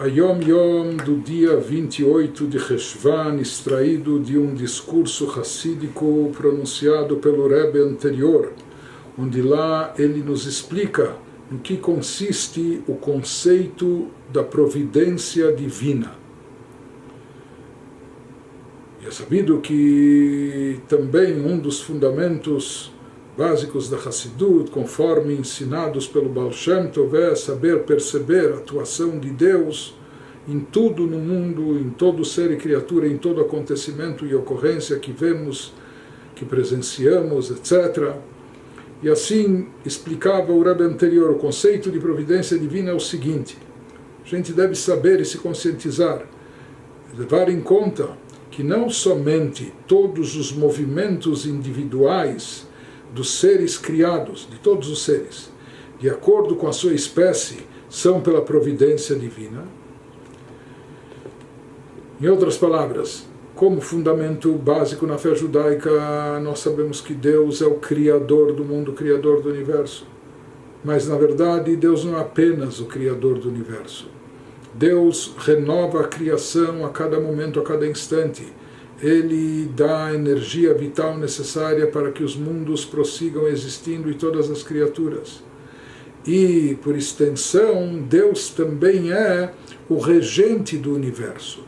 a Yom Yom do dia 28 de Reshvan, extraído de um discurso racídico pronunciado pelo Rebbe anterior, onde lá ele nos explica no que consiste o conceito da providência divina. E é sabido que também um dos fundamentos básicos da Hassidut, conforme ensinados pelo Baal Shem Tov, é saber perceber a atuação de Deus em tudo no mundo, em todo ser e criatura, em todo acontecimento e ocorrência que vemos, que presenciamos, etc. E assim explicava o Rebbe anterior, o conceito de providência divina é o seguinte: a gente deve saber e se conscientizar, levar em conta que não somente todos os movimentos individuais dos seres criados, de todos os seres, de acordo com a sua espécie, são pela providência divina. Em outras palavras, como fundamento básico na fé judaica, nós sabemos que Deus é o Criador do mundo, o Criador do universo. Mas, na verdade, Deus não é apenas o Criador do universo. Deus renova a criação a cada momento, a cada instante. Ele dá a energia vital necessária para que os mundos prossigam existindo e todas as criaturas. E, por extensão, Deus também é o regente do universo.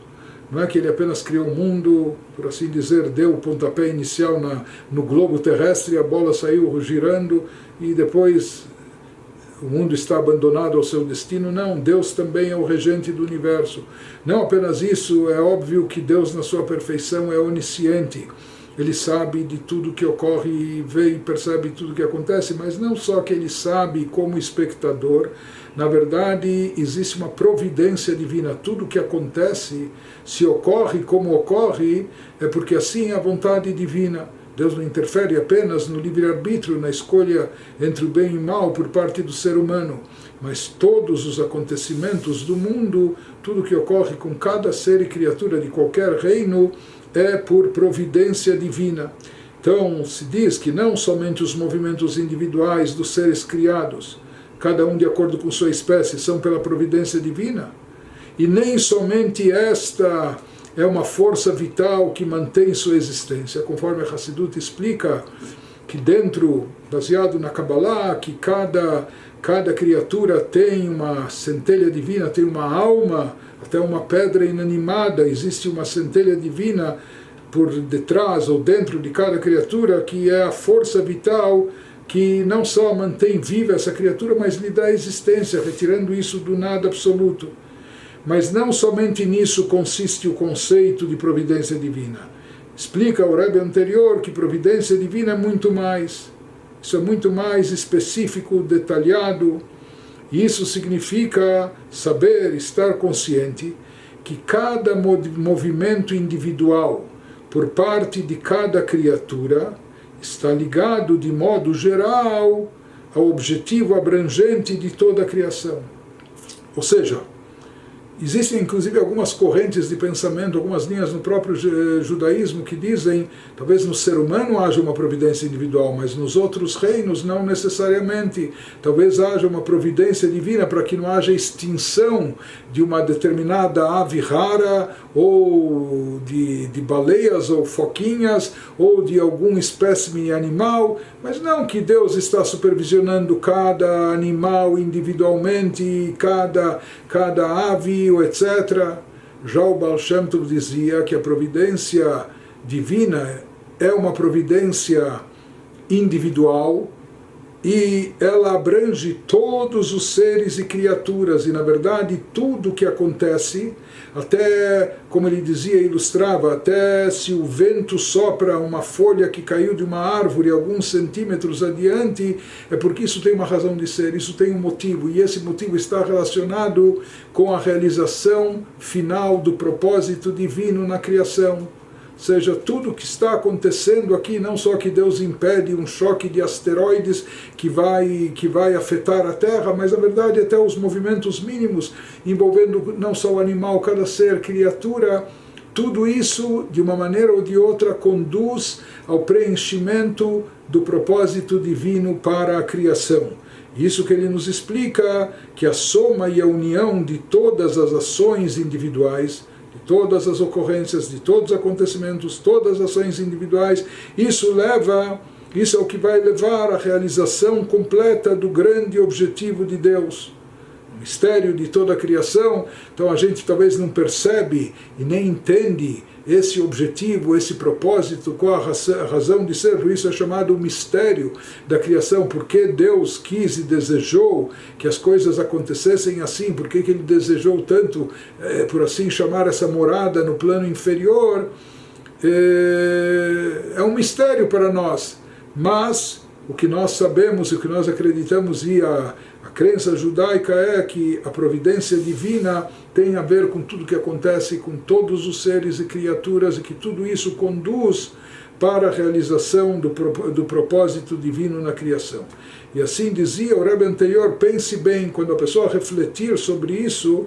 Não é que ele apenas criou o mundo, por assim dizer, deu o pontapé inicial no globo terrestre, a bola saiu girando e depois o mundo está abandonado ao seu destino. Não, Deus também é o regente do universo. Não apenas isso, é óbvio que Deus na sua perfeição é onisciente. Ele sabe de tudo que ocorre e vê e percebe tudo que acontece, mas não só que ele sabe como espectador, na verdade existe uma providência divina. Tudo que acontece, se ocorre como ocorre, é porque assim é a vontade divina. Deus não interfere apenas no livre-arbítrio, na escolha entre o bem e o mal por parte do ser humano, mas todos os acontecimentos do mundo, tudo que ocorre com cada ser e criatura de qualquer reino, é por providência divina. Então se diz que não somente os movimentos individuais dos seres criados, cada um de acordo com sua espécie, são pela providência divina, e nem somente esta é uma força vital que mantém sua existência, conforme a Hassidut explica que dentro, baseado na Kabbalah, que cada criatura tem uma centelha divina, tem uma alma, até uma pedra inanimada, existe uma centelha divina por detrás ou dentro de cada criatura, que é a força vital que não só mantém viva essa criatura, mas lhe dá existência, retirando isso do nada absoluto. Mas não somente nisso consiste o conceito de providência divina. Explica o Rebbe anterior que providência divina é muito mais. Isso é muito mais específico, detalhado. E isso significa saber, estar consciente que cada movimento individual por parte de cada criatura está ligado de modo geral ao objetivo abrangente de toda a criação. Ou seja, existem inclusive algumas correntes de pensamento, algumas linhas no próprio judaísmo que dizem, talvez no ser humano haja uma providência individual, mas nos outros reinos não necessariamente. Talvez haja uma providência divina para que não haja extinção de uma determinada ave rara, ou de baleias ou foquinhas, ou de algum espécime animal, mas não que Deus está supervisionando cada animal individualmente, cada ave, etc. Já o Baal Shem Tov dizia que a providência divina é uma providência individual e ela abrange todos os seres e criaturas, e na verdade tudo que acontece, até, como ele dizia e ilustrava, até se o vento sopra uma folha que caiu de uma árvore alguns centímetros adiante, é porque isso tem uma razão de ser, isso tem um motivo, e esse motivo está relacionado com a realização final do propósito divino na criação. Ou seja, tudo que está acontecendo aqui, não só que Deus impede um choque de asteroides que vai afetar a Terra, mas na verdade até os movimentos mínimos envolvendo não só o animal, cada ser, criatura, tudo isso, de uma maneira ou de outra, conduz ao preenchimento do propósito divino para a criação. Isso que ele nos explica, que a soma e a união de todas as ações individuais, de todas as ocorrências, de todos os acontecimentos, todas as ações individuais, isso é o que vai levar à realização completa do grande objetivo de Deus, o mistério de toda a criação. Então a gente talvez não percebe e nem entende esse objetivo, esse propósito, qual a razão de ser. Por isso é chamado o mistério da criação, porque Deus quis e desejou que as coisas acontecessem assim, porque que Ele desejou tanto, por assim chamar, essa morada no plano inferior, é um mistério para nós. Mas o que nós sabemos, o que nós acreditamos, e a crença judaica é que a providência divina tem a ver com tudo que acontece com todos os seres e criaturas, e que tudo isso conduz para a realização do propósito divino na criação. E assim dizia o Rebbe anterior: pense bem, quando a pessoa refletir sobre isso,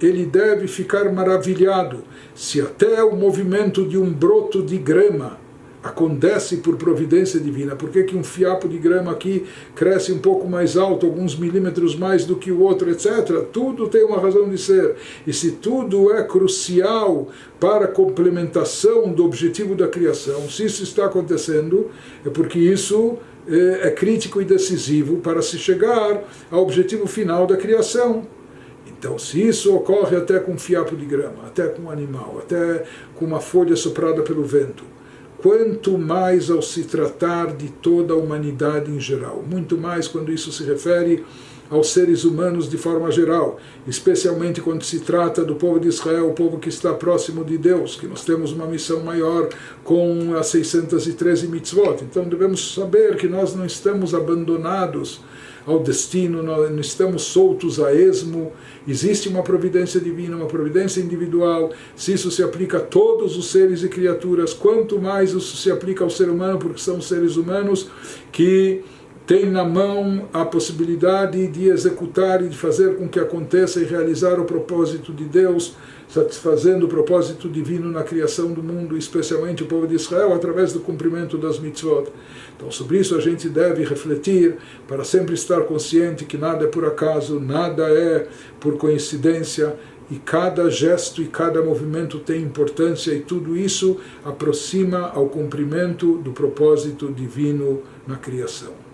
ele deve ficar maravilhado. Se até o movimento de um broto de grama acontece por providência divina, por que um fiapo de grama aqui cresce um pouco mais alto, alguns milímetros mais do que o outro, etc. Tudo tem uma razão de ser. E se tudo é crucial para a complementação do objetivo da criação, se isso está acontecendo, é porque isso é crítico e decisivo para se chegar ao objetivo final da criação. Então, se isso ocorre até com um fiapo de grama, até com um animal, até com uma folha soprada pelo vento, quanto mais ao se tratar de toda a humanidade em geral, muito mais quando isso se refere aos seres humanos de forma geral, especialmente quando se trata do povo de Israel, o povo que está próximo de Deus, que nós temos uma missão maior com as 613 mitzvot. Então devemos saber que nós não estamos abandonados ao destino, não estamos soltos a esmo. Existe uma providência divina, uma providência individual. Se isso se aplica a todos os seres e criaturas, quanto mais isso se aplica ao ser humano, porque são seres humanos que têm na mão a possibilidade de executar e de fazer com que aconteça e realizar o propósito de Deus, satisfazendo o propósito divino na criação do mundo, especialmente o povo de Israel, através do cumprimento das mitzvot. Então, sobre isso a gente deve refletir, para sempre estar consciente que nada é por acaso, nada é por coincidência, e cada gesto e cada movimento tem importância, e tudo isso aproxima ao cumprimento do propósito divino na criação.